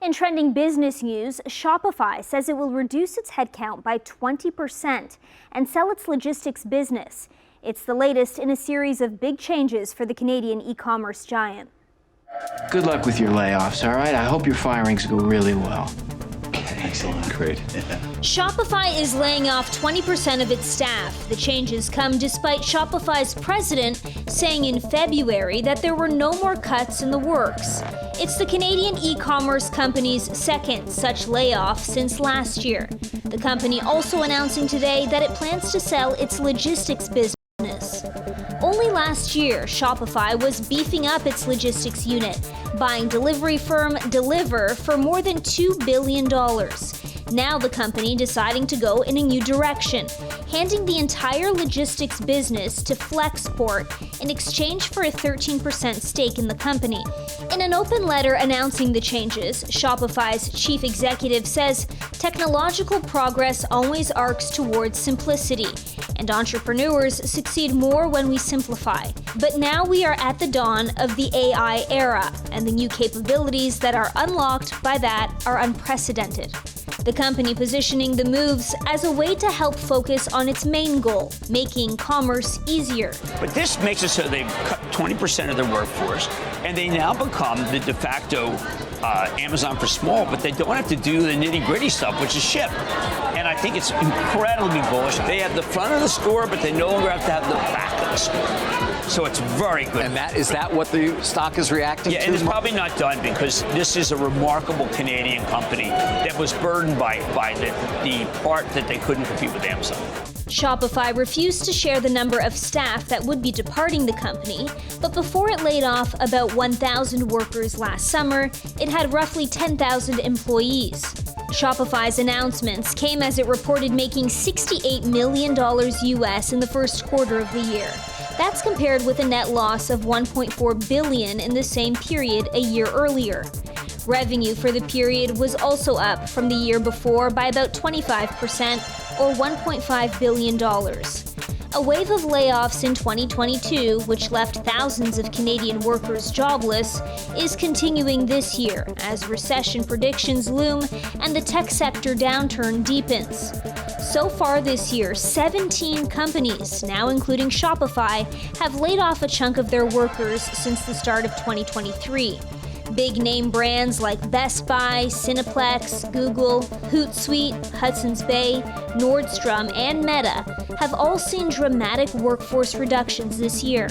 In trending business news, Shopify says it will reduce its headcount by 20% and sell its logistics business. It's the latest in a series of big changes for the Canadian e-commerce giant. Good luck with your layoffs, all right? I hope your firings go really well. Excellent. Great. Shopify is laying off 20% of its staff. The changes come despite Shopify's president saying in February that there were no more cuts in the works. It's the Canadian e-commerce company's second such layoff since last year. The company also announcing today that it plans to sell its logistics business. Only last year, Shopify was beefing up its logistics unit, buying delivery firm Deliver for more than $2 billion. Now the company deciding to go in a new direction, handing the entire logistics business to Flexport in exchange for a 13% stake in the company. In an open letter announcing the changes, Shopify's chief executive says technological progress always arcs towards simplicity, and entrepreneurs succeed more when we simplify. But now we are at the dawn of the AI era, and the new capabilities that are unlocked by that are unprecedented. The company positioning the moves as a way to help focus on its main goal, making commerce easier. But this makes it so they've cut 20% of their workforce, and they now become the de facto Amazon for small, but they don't have to do the nitty-gritty stuff, which is ship. And I think it's incredibly bullish. They have the front of the store, but they no longer have to have the back of the store. So it's very good. And is that what the stock is reacting to? Yeah, and it's probably not done because this is a remarkable Canadian company that was burdened by the part that they couldn't compete with Amazon. Shopify refused to share the number of staff that would be departing the company, but before it laid off about 1,000 workers last summer, it had roughly 10,000 employees. Shopify's announcements came as it reported making $68 million US in the first quarter of the year. That's compared with a net loss of $1.4 billion in the same period a year earlier. Revenue for the period was also up from the year before by about 25%, or $1.5 billion. A wave of layoffs in 2022, which left thousands of Canadian workers jobless, is continuing this year as recession predictions loom and the tech sector downturn deepens. So far this year, 17 companies, now including Shopify, have laid off a chunk of their workers since the start of 2023. Big-name brands like Best Buy, Cineplex, Google, Hootsuite, Hudson's Bay, Nordstrom, and Meta have all seen dramatic workforce reductions this year.